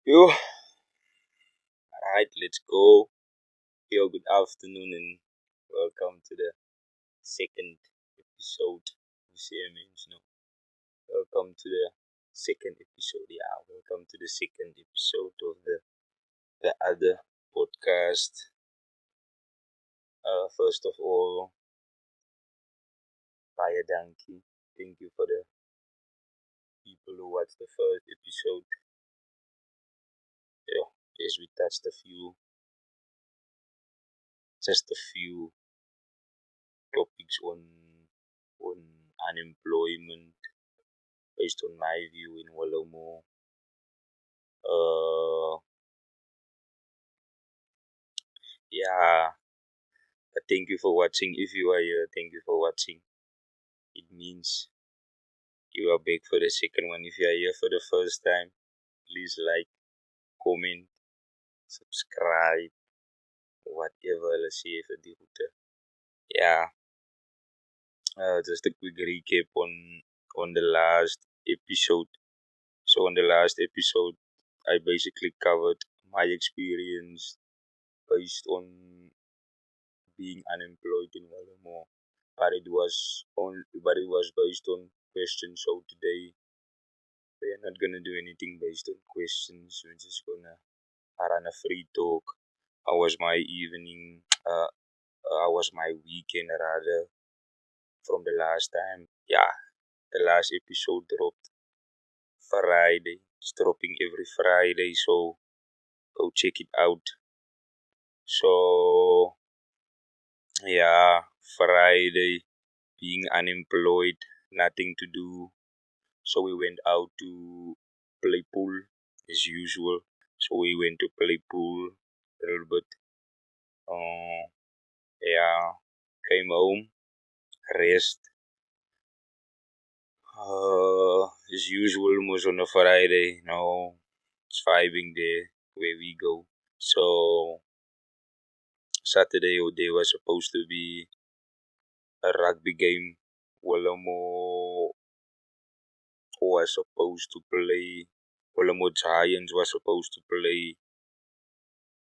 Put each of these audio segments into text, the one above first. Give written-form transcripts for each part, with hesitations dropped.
Yo, alright, let's go. Yo, good afternoon and welcome to the second episode of CMNs. No, welcome to the second episode. Yeah, welcome to the second episode of the other podcast. First of all, Fire Donkey. Thank you for the people who watched the first episode. Yeah, yes, we touched just a few topics on unemployment based on my view in Walomo. Uh, yeah, thank you for watching. If you are here, thank you for watching. It means you are back for the second one. If you are here for the first time, please like, comment, subscribe, whatever. Let's see if the router. Yeah, just a quick recap on the last episode. So on the last episode, I basically covered my experience based on being unemployed in Walomo, but it was based on questions. So today we're not gonna do anything based on questions. We're just gonna run a free talk. How was my evening? How was my weekend rather from the last time? Yeah, the last episode dropped Friday. It's dropping every Friday, so go check it out. So yeah, Friday, being unemployed, nothing to do. So we went out to play pool as usual. So we went to play pool a little bit. Yeah, came home, rest. As usual, was on a Friday. No, it's vibing there where we go. So Saturday or day was supposed to be a rugby game. Walomo was supposed to play. Walomo Giants was supposed to play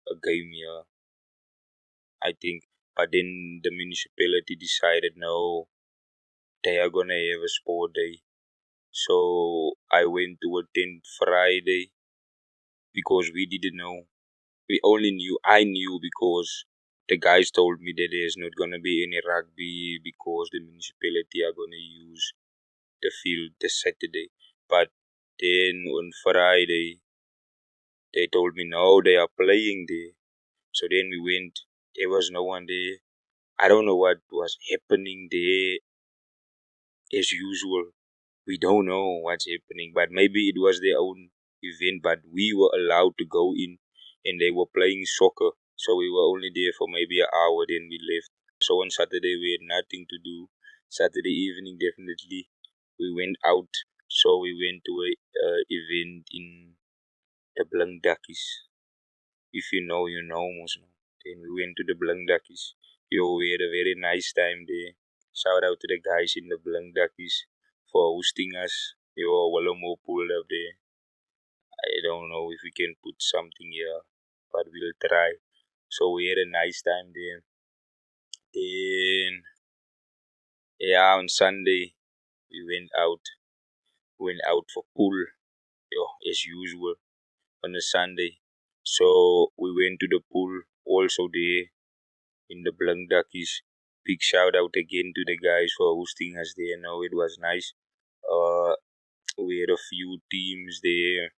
a game here, I think. But then the municipality decided no, they are gonna have a sport day. So I went to attend Friday because we didn't know. I knew because the guys told me that there's not gonna be any rugby because the municipality are gonna use the field this Saturday. But then on Friday they told me no, they are playing there. So then we went. There was no one there. I don't know what was happening there as usual. We don't know what's happening, but maybe it was their own event, but we were allowed to go in and they were playing soccer. So we were only there for maybe an hour, then we left. So on Saturday we had nothing to do. Saturday evening definitely we went out. So we went to a event in the Blank Duckies. If you know, you know, most know. Then we went to the Blank Duckies. Yo, we had a very nice time there. Shout out to the guys in the Blank Duckies for hosting us. Yo, Walomo pulled up there. I don't know if we can put something here, but we'll try. So we had a nice time there. Then, yeah, on Sunday, we went out for pool, yo, as usual, on a Sunday. So we went to the pool also there in the Blank Duckies. Big shout out again to the guys for hosting us there. No, it was nice. Uh, we had a few teams there.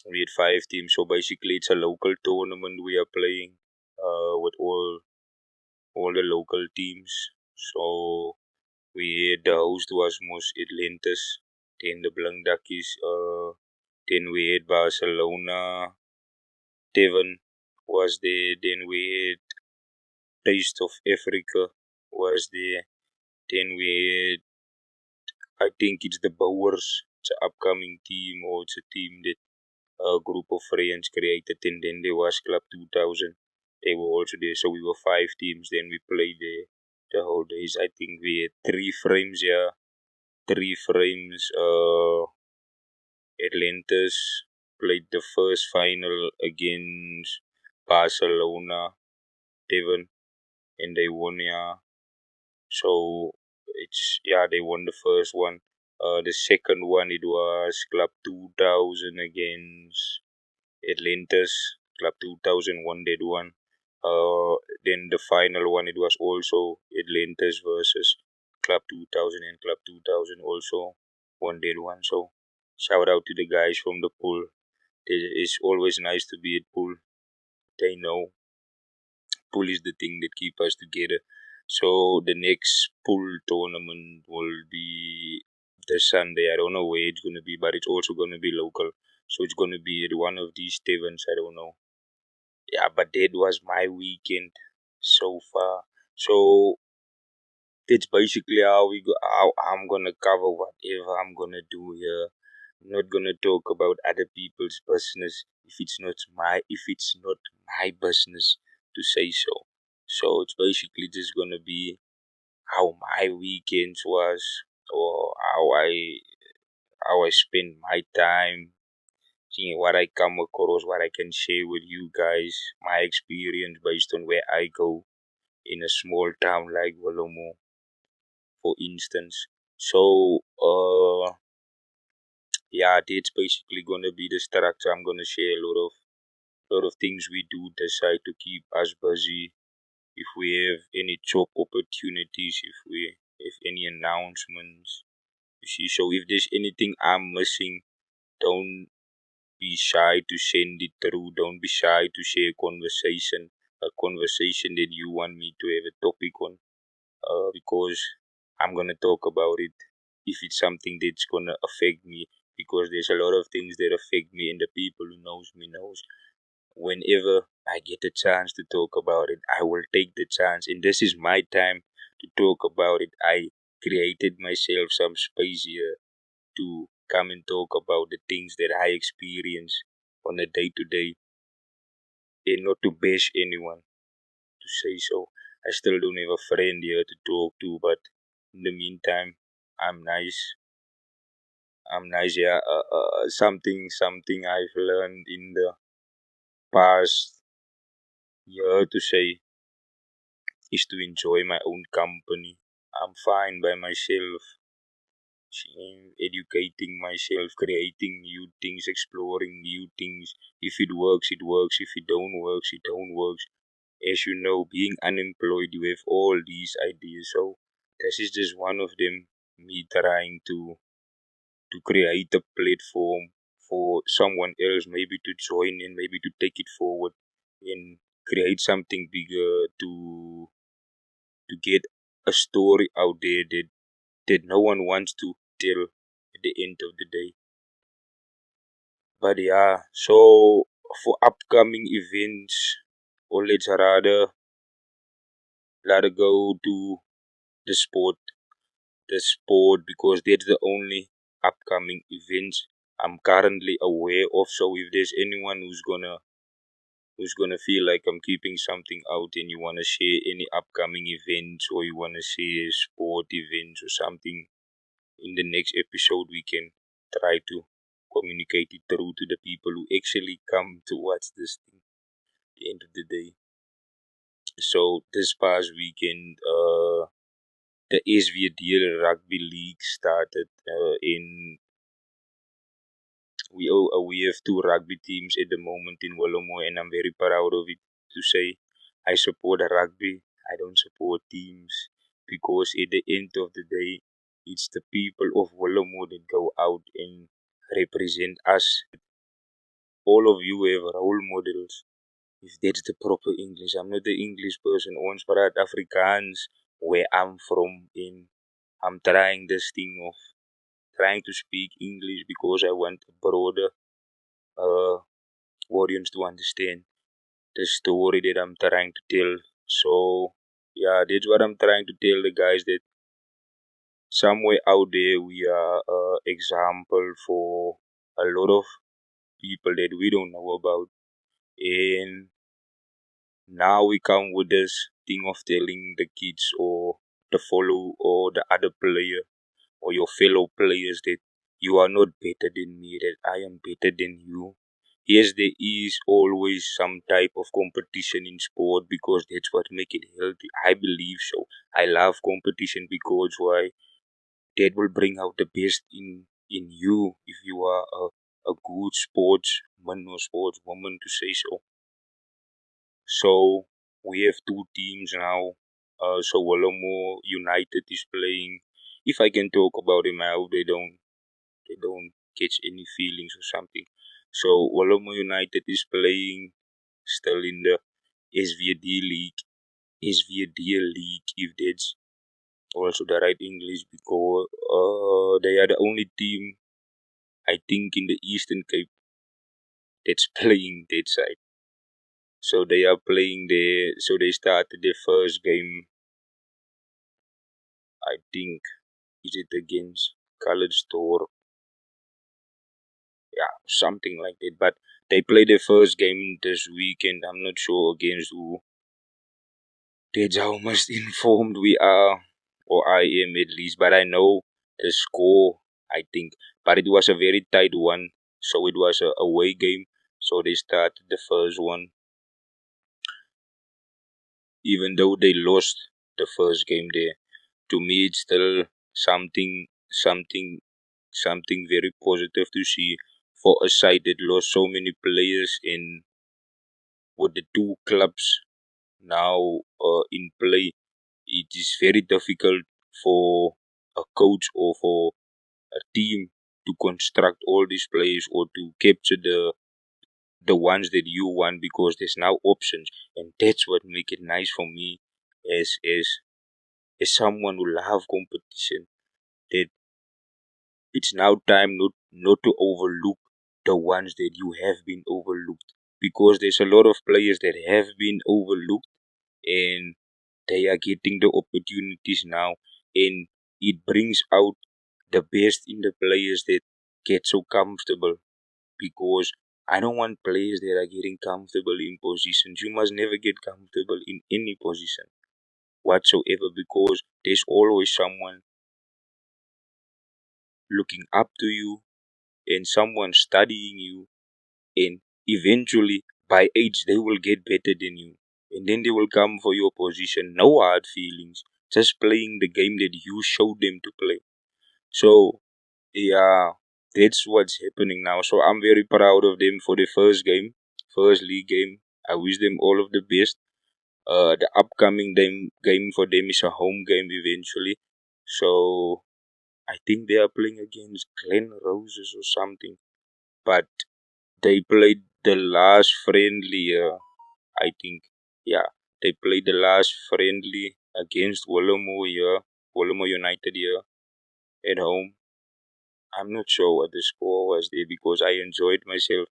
We had 5 teams. So basically, it's a local tournament we are playing with all the local teams. So we had the host was Mos Atlantis. Then the Blank Duckies. Then we had Barcelona. Devon was there. Then we had Taste of Africa was there. Then we had, I think it's the Bowers. It's an upcoming team or it's a team that a group of friends created. And then there was Club 2000. They were also there. So we were 5 teams. Then we played there the whole days. I think we had 3 frames, yeah. 3 frames. Atlantis played the first final against Barcelona, Devon, and they won. Yeah, so they won the first one. The second one it was Club 2000 against Atlantis. Club 2000 won that one. Then the final one it was also Atlantis versus Club 2000, and Club 2000 also won that one. So shout out to the guys from the pool. It's always nice to be at pool. They know pool is the thing that keep us together. So the next pool tournament will be this Sunday. I don't know where it's gonna be, but it's also gonna be local. So it's gonna be at one of these taverns. I don't know. Yeah, but that was my weekend so far. So that's basically how we go. How I'm gonna cover whatever I'm gonna do here. I'm not gonna talk about other people's business if it's not my business to say so. So it's basically just gonna be how my weekends was, or how I spend my time, seeing what I come across, what I can share with you guys, my experience based on where I go in a small town like Wolomo, for instance. So yeah, that's basically gonna be the structure. I'm gonna share a lot of things we do decide to keep us busy. If we have any job opportunities, if any announcements, you see. So if there's anything I'm missing, don't be shy to send it through. Don't be shy to share a conversation that you want me to have a topic on. Because I'm gonna talk about it if it's something that's gonna affect me. Because there's a lot of things that affect me, and the people who knows me knows. Whenever I get a chance to talk about it, I will take the chance, and this is my time to talk about it. I created myself some space here to come and talk about the things that I experience on a day to day, and not to bash anyone, to say so. I still don't have a friend here to talk to, but in the meantime, I'm nice. I'm nice. Yeah. Something I've learned in the past year to say is to enjoy my own company. I'm fine by myself, educating myself, creating new things, exploring new things. If it works, it works. If it don't works, it don't works. As you know, being unemployed, you have all these ideas. So this is just one of them. Me trying to create a platform for someone else, maybe to join in, maybe to take it forward and create something bigger, to get a story out there that no one wants to tell at the end of the day. But yeah, so for upcoming events, or let's rather go to the sport, because that's the only upcoming events I'm currently aware of. So if there's anyone who's gonna feel like I'm keeping something out, and you wanna share any upcoming events, or you wanna share sport events or something in the next episode, we can try to communicate it through to the people who actually come to watch this thing at the end of the day. So this past weekend, the SVDL Rugby League started. We have two rugby teams at the moment in Wolomo, and I'm very proud of it to say I support rugby. I don't support teams, because at the end of the day, it's the people of Wolomo that go out and represent us. All of you have role models. If that's the proper English, I'm not the English person. Ons praat Afrikaans where I'm from, in I'm trying this thing of trying to speak English because I want a broader uh, audience to understand the story that I'm trying to tell. So yeah, that's what I'm trying to tell the guys, that somewhere out there we are example for a lot of people that we don't know about. And now we come with this thing of telling the kids, or the follow, or the other player, or your fellow players, that you are not better than me, that I am better than you. yes, there is always some type of competition in sport because that's what make it healthy. I believe so. I love competition because why? That will bring out the best in you if you are a good sportsman or sportswoman to say so. So we have two teams now. So Wolomo United is playing. If I can talk about them, I hope they don't catch any feelings or something. So Wolomo United is playing still in the SVD League. SVD League, if that's also the right English, because they are the only team I think in the Eastern Cape that's playing that side. So they are playing there. So they started their first game. I think is it against College Store, yeah, something like that. But they played their first game this weekend. I'm not sure against who. That's how much informed we are, or I am at least. But I know the score. I think, but it was a very tight one. So it was a away game. So they started the first one, even though they lost the first game there. To me, it's still something very positive to see for a side that lost so many players in with the two clubs now in play. It is very difficult for a coach or for a team to construct all these players or to capture the ones that you want because there's now options, and that's what make it nice for me as someone who love competition. That it's now time not to overlook the ones that you have been overlooked, because there's a lot of players that have been overlooked and they are getting the opportunities now, and it brings out the best in the players that get so comfortable, because I don't want players that are getting comfortable in positions. You must never get comfortable in any position whatsoever, because there's always someone looking up to you and someone studying you, and eventually by age they will get better than you, and then they will come for your position. No hard feelings, just playing the game that you showed them to play. So yeah, that's what's happening now. So I'm very proud of them for the first league game. I wish them all of the best. The upcoming game for them is a home game eventually. So I think they are playing against Glen Roses or something. But they played the last friendly, I think. Yeah, they played the last friendly against Wolomo here, Wolomo United here at home. I'm not sure what the score was there because I enjoyed myself.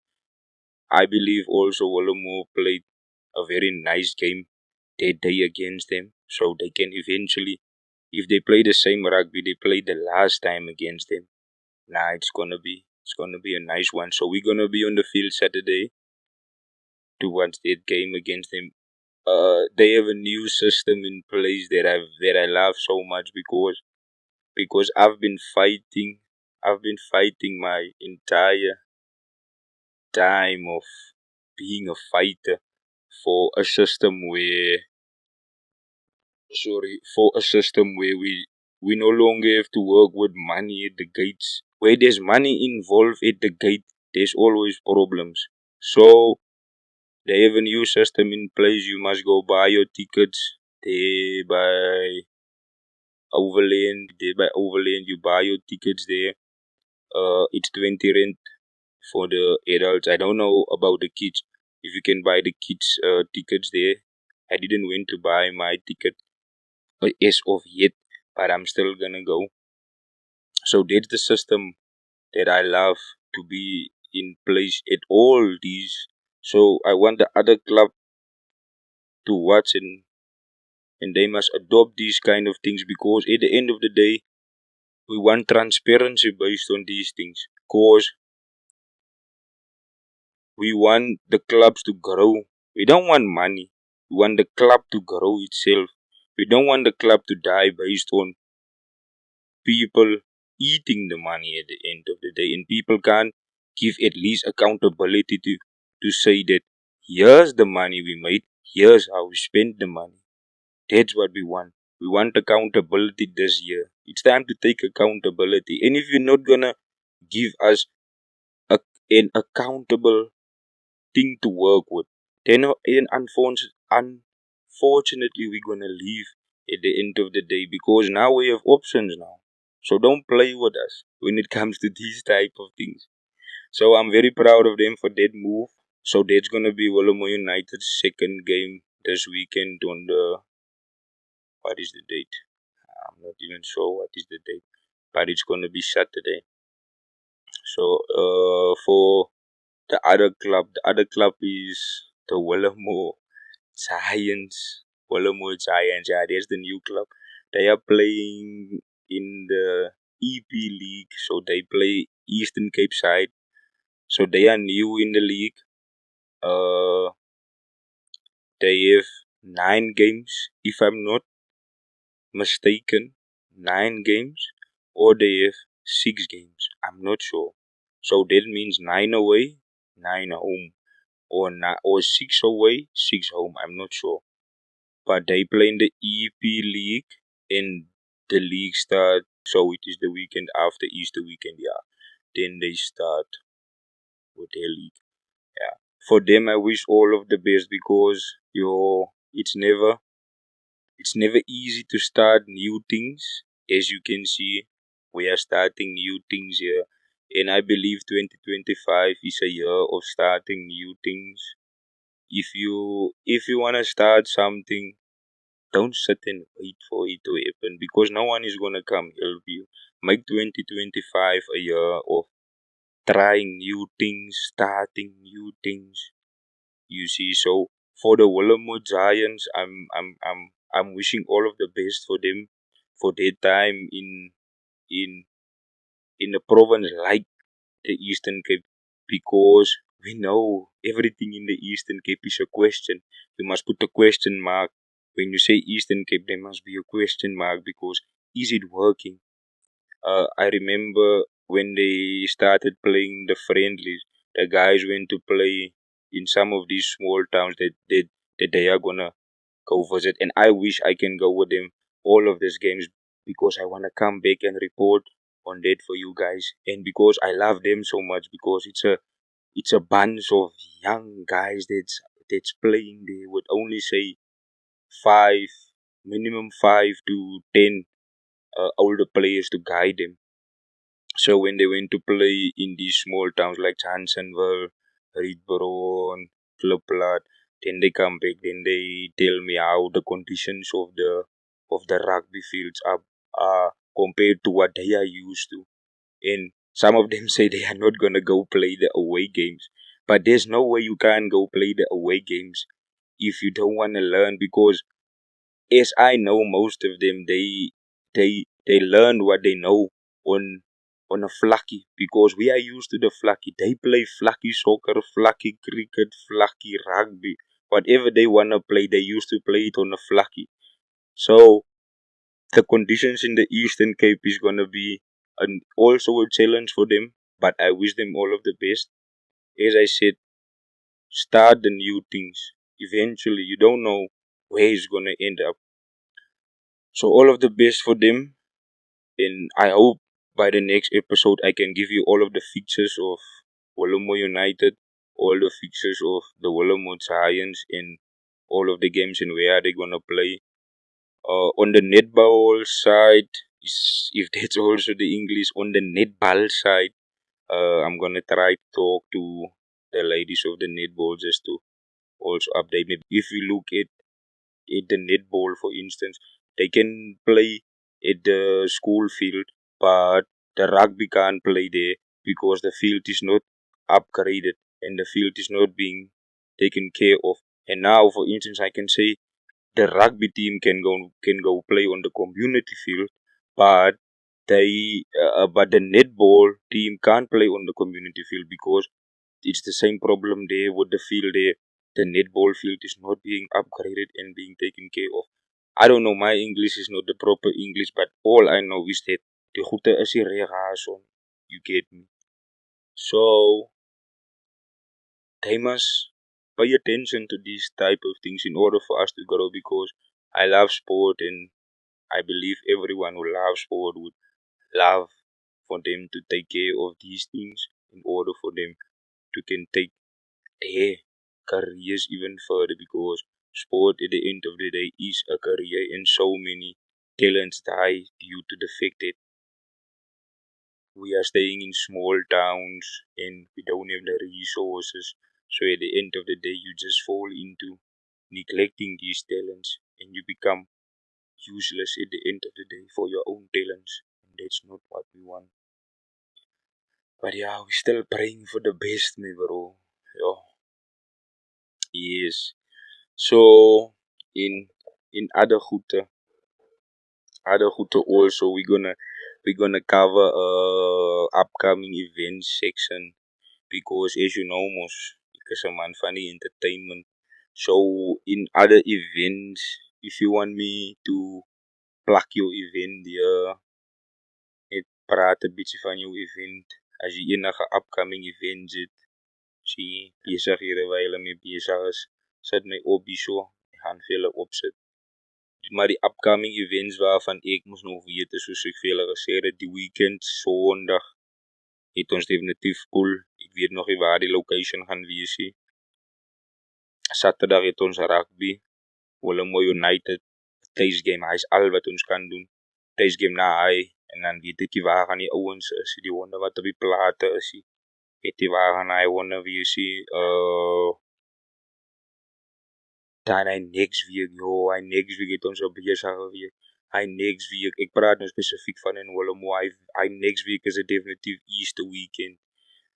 I believe also Wolomo played a very nice game that day against them, so they can eventually, if they play the same rugby they played the last time against them. Nah, it's gonna be a nice one. So we're gonna be on the field Saturday to watch that game against them. They have a new system in place that I love so much because I've been fighting my entire time of being a fighter for a system where we no longer have to work with money at the gates. Where there's money involved at the gate, there's always problems. So they have a new system in place. You must go buy your tickets there by Overland. There by Overland, you buy your tickets there. It's 20 rand for the adults. I don't know about the kids. If you can buy the kids tickets there. I didn't went to buy my ticket as of yet, but I'm still gonna go. So that's the system that I love to be in place at all these. So I want the other club to watch, and they must adopt these kind of things, because at the end of the day we want transparency based on these things, because we want the clubs to grow. We don't want money. We want the club to grow itself. We don't want the club to die based on people eating the money at the end of the day, and people can't give at least accountability to say that here's the money we made, here's how we spent the money. That's what we want. We want accountability this year. It's time to take accountability. And if you're not gonna give us a, an accountable thing to work with, then unfortunately we're gonna leave at the end of the day because now we have options now. So don't play with us when it comes to these type of things. So I'm very proud of them for that move. So that's gonna be Willemo United's second game this weekend on the, what is the date? I'm not even sure what is the date, but it's gonna be Saturday. So for the other club is the Willemo Giants. Willemo Giants, yeah, there's the new club. They are playing in the EP League, so they play Eastern Cape side. So they are new in the league. Uh, they have 9 games, if I'm not mistaken, 9 games, or they have 6 games. I'm not sure. So that means 9 away, 9 home, or 6 away, 6 home. I'm not sure. But they play in the EP League, and the league start. So it is the weekend after Easter weekend. Yeah, then they start with their league. Yeah, for them I wish all of the best because it's never easy to start new things. As you can see, we are starting new things here. And I believe 2025 is a year of starting new things. If you wanna start something, don't sit and wait for it to happen because no one is gonna come help you. Make 2025 a year of trying new things, starting new things. You see, so for the Willemo Giants, I'm wishing all of the best for them for their time in in a province like the Eastern Cape because we know everything in the Eastern Cape is a question. You must put a question mark. When you say Eastern Cape, there must be a question mark because is it working? I remember when they started playing the friendlies, the guys went to play in some of these small towns that they are gonna go visit, and I wish I can go with them all of these games because I wanna come back and report on that for you guys, and because I love them so much because it's a bunch of young guys that's playing there with only say five minimum 5 to 10 older players to guide them. So when they went to play in these small towns like Chansonville, Rietbron, Klipplaat, then they come back, then they tell me how the conditions of the rugby fields are compared to what they are used to. And some of them say they are not gonna go play the away games. But there's no way you can go play the away games if you don't wanna learn because as I know most of them they learn what they know on on a flucky because we are used to the flucky. They play flucky soccer, flucky cricket, flucky rugby. Whatever they wanna play, they used to play it on a flucky. So the conditions in the Eastern Cape is gonna be also a challenge for them. But I wish them all of the best. As I said, start the new things. Eventually, you don't know where it's gonna end up. So all of the best for them, and I hope by the next episode I can give you all of the features of Willemo United, all the features of the Willemo Giants, and all of the games and where they're gonna play. On the netball side, if that's also the English, on the netball side, I'm gonna try to talk to the ladies of the netball just to also update me. If you look at the netball, for instance, they can play at the school field, but the rugby can't play there because the field is not upgraded and the field is not being taken care of. And now, for instance, I can say the rugby team can go play on the community field, but but the netball team can't play on the community field because it's the same problem there with the field there. The netball field is not being upgraded and being taken care of. I don't know, my English is not the proper English, but all I know is that the goede is hier reg. You get me? So they must pay attention to these type of things in order for us to grow, because I love sport, and I believe everyone who loves sport would love for them to take care of these things in order for them to can take their careers even further, because sport at the end of the day is a career, and so many talents die due to the fact that we are staying in small towns and we don't have the resources. So at the end of the day, you just fall into neglecting these talents, and you become useless at the end of the day for your own talents. And that's not what we want. But yeah, we're still praying for the best, me bro. Yeah. Yes. So in other goede also we're gonna cover upcoming events section, because as you know most because a man funny entertainment. So in other events, if you want me to plug your event there, net praat 'n bietjie van jou event. As jy enige upcoming event het, sien jy besighede waar jy mee besig is, sit my op hierso, ek gaan vir julle opsit. Maar die upcoming events waarvan ek moes nog weet is, soos ek vir julle gesê het, die weekend, Sondag, het ons definitief cool. Ek weet nog nie waar die location gaan wees nie. Saterdag het ons rugby, Willemo United, thuis game, hy is al wat ons kan doen. Thuis game na hy, en dan weet ek nie waar gaan die ouens is, die honde wat op die plate is, weet jy waar gaan hy honde wees, dan hy next week, hy next week het ons op besig week. Hy next week, ek praat nou spesifiek van in Willemo, hy next week is het definitief Easter weekend.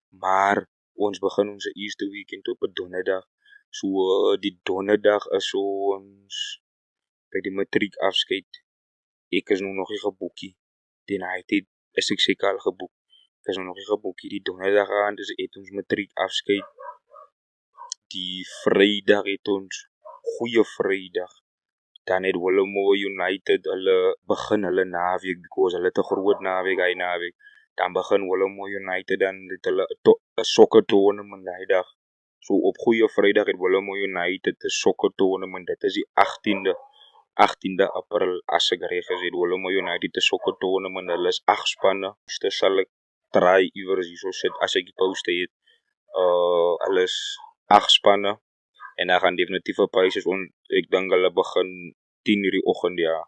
Maar ons begin ons Easter weekend op 'n donderdag. So die donderdag is ons by die matriek afskeid. Ek is nog nie geboekie. Die night is ek seker al geboek. Ek is nog nie geboekie. Die donderdag aand is het ons matriek afskeid. Die Vrydag het ons goeie Vrydag. Dan het Willemo United hulle begin hulle naweek, because hulle het 'n groot naweek, hy naweek. Dan begin Willemo United dan het hulle 'n sokker tournament daai dag. So op goeie Vrydag het Willemo United 'n sokker tournament. Dit is die 18de April as ek reg is, het Willemo United 'n sokker tournament. Hulle is 8 spanne. Dus sal ek try iewers hierso sit as ek die poste het. Hulle is 8 spanne. En dan gaan definitief 'n pryse ek dink hulle begin 10:00 die oggend, ja.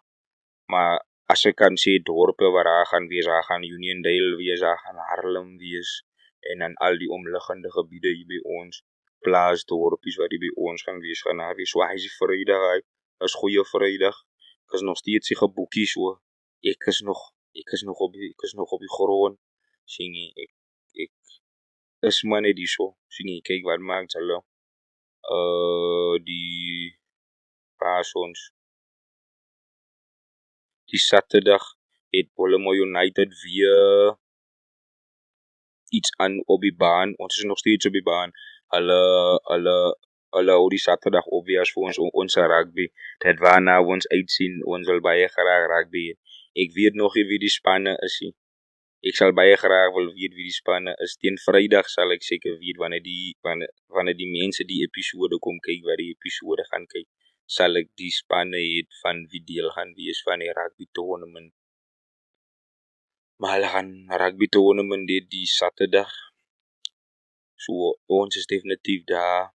Maar as ek kan sê dorpe waar daar gaan wees, daar gaan Uniondale wees, daar gaan Harlem wees, en dan al die omliggende gebiede hier by ons, plaasdorpies wat hier by ons gaan wees, gaan daar wees. So hy is die Vrydag, hy is goeie Vrydag. Ek is nog steeds die geboekie, so ek is nog op die grond, sien jy, ek is maar net die so, sien jy, kyk wat maak hulle. Die ons die Saterdag het Willemo United weer iets aan op die baan. Ons is nog steeds op die baan. Hulle hou die Saterdag op weer as vir ons rugby. Dit waarna ons uitsien, ons wil baie graag rugby. Ek weet nog nie wie die spanne is nie. Ek sal baie graag wil weet wie die spanne is. Teen Vrydag sal ek seker weet wanneer die mense die episode kom kyk, wat die episode gaan kyk, sal ek die spanne het van wie deel gaan wees van die rugby tournament. Maar hulle gaan rugby tournament die Saterdag. So ons is definitief daar.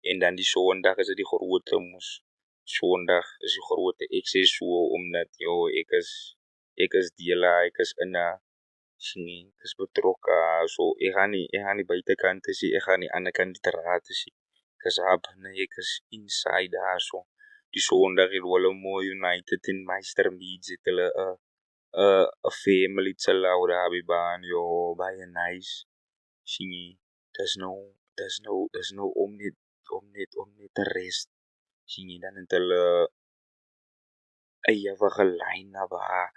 En dan die Sondag is dit die grote mos. Sondag is die grote. Ek sê so omdat ek is deel, ek is in 'n sien, ek is betrokke. So ek gaan nie buitekant sê, ek gaan nie aan die ander kant die raad sê. Ek is daar binne, ek is inside daar so. Die Sondag het Willemo United en Meister Meads het hulle 'n family chill out daar by baan, baie nice. Sien jy, dis nou om net te rest. Sien jy, dan het hulle eie gelyn na waar.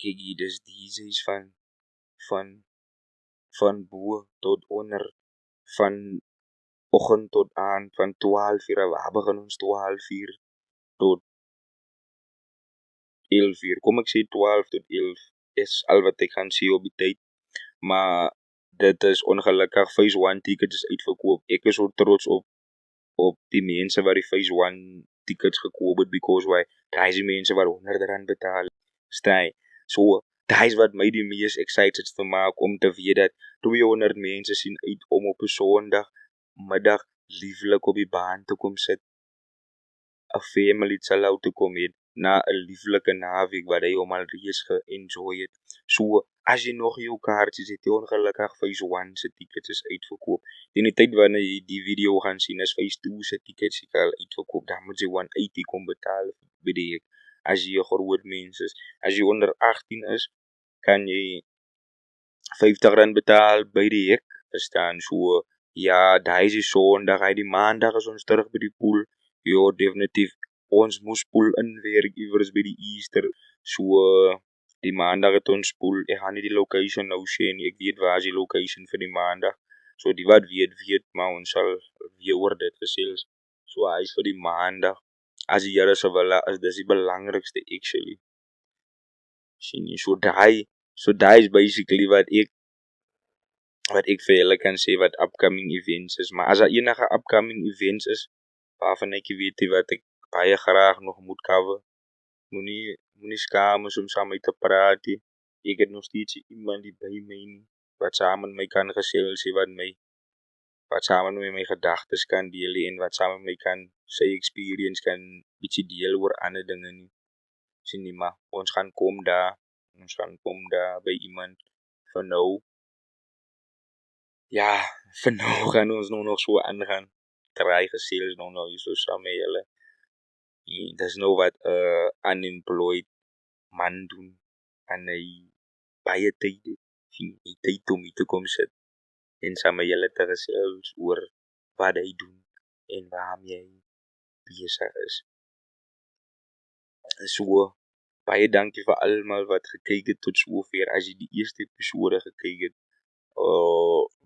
Kyk jy, dis DJ's van bo tot onder, van oggend tot aand, van 12:00, waar begin ons 12:00 tot 11:00. Kom ek sê 12 tot 11 is al wat ek gaan sê op die tyd. Maar dit is ongelukkig phase 1 tickets is uitverkoop. Ek is so trots op die mense wat die phase 1 tickets gekoop het, because why? Daai is die mense wat R100 betaal. Verstaan jy? So, daai is wat my die mees excited te maak om te weet dat 200 mense sien uit om op 'n Sondag middag lieflik op die baan te kom sit, 'n family chill-out te kom hê na 'n lieflike naweek wat hy hom al reeds ge-enjoy het. So, as jy nog jou kaartjies het, jy ongelukkig phase 1 se tickets is uitverkoop. Teen die tyd wanneer jy die video gaan sien, is phase 2 se tickets al uitverkoop. Dan moet jy 180 kom betaal by die hek, as jy 'n groot mens is. As jy onder 18 is, kan jy R50 betaal by die hek. Verstaan? So, ja, daai is die Sondag, hy die Maandag is ons terug by die pool. Ja, definitief. Ons moes pool inwerk iewers by die Easter. So, die Maandag het ons pool. Ek gaan nie die location nou sê nie. Ek weet waar is die location vir die Maandag. So, die wat weet, maar ons sal weer oor dit gesels. So, hy is vir die Maandag. As die Here se wil is, dis die belangrikste actually. Sien jy? So, daai is basically wat ek vir julle kan sê wat upcoming events is. Maar as daar enige upcoming events is, waarvan ek weet wat ek baie graag nog moet cover, moenie skaam om saam met my te praat nie. Ek het nog steeds iemand die by my nie, wat saam met my kan gesels, wat saam met my gedagtes kan deel en wat saam met my kan sy experience kan bietjie deel oor ander dinge nie. Sien nie, maar ons gaan kom daar by iemand vir nou. Ja, vir nou gaan ons nog so aangaan. Try gesels nog so saam met julle. Dis nou wat unemployed man doen en hy baie tyd om hier te kom sit en saam met julle te gesels oor wat hy doen en waarmee hy besig is. So, baie dankie vir almal wat gekyk het tot sover. As jy die eerste episode gekyk het,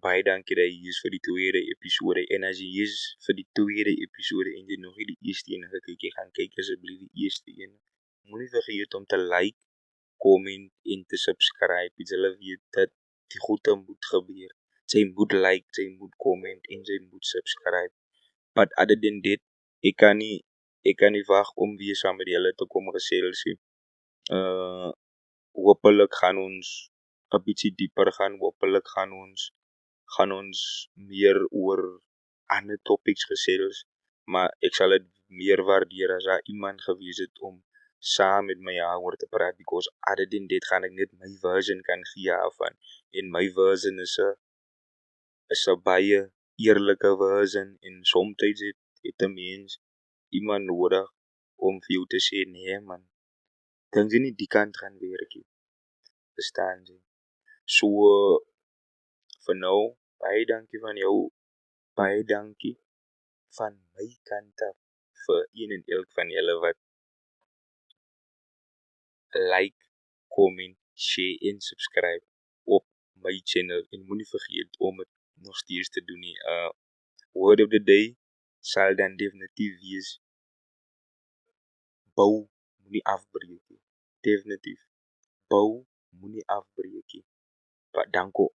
baie dankie dat jy is vir die tweede episode. En as jy is vir die tweede episode en jy nog nie die eerste een gekyk het, gaan kyk asseblief die eerste een. Moenie vergeet om te like, comment en te subscribe. Jy weet dat die goede moet gebeur. Jy moet like, jy moet comment en jy moet subscribe. But other than that, ek kan nie wag om weer saam met julle te kom gesels. Hopelik gaan ons 'n bietjie dieper gaan. Hopelik gaan ons meer oor ander topics gesels, maar ek sal dit meer waardeer as daar iemand gewees het om saam met my oor te praat, because other than dit gaan ek net my version kan gee daarvan. En my version is 'n baie eerlike version en soms het 'n mens iemand nodig om vir jou te sê, nee man, dink jy nie die kant gaan werk nie. Verstaan jy? So, vir nou, baie dankie van jou, baie dankie van my kant af vir een en elk van julle wat like, comment, share en subscribe op my channel. En moenie vergeet om het nog steeds te doen nie. Word of the day sal dan definitief wees, bou moenie afbreek nie. Definitief, bou moenie afbreek nie. Dankie.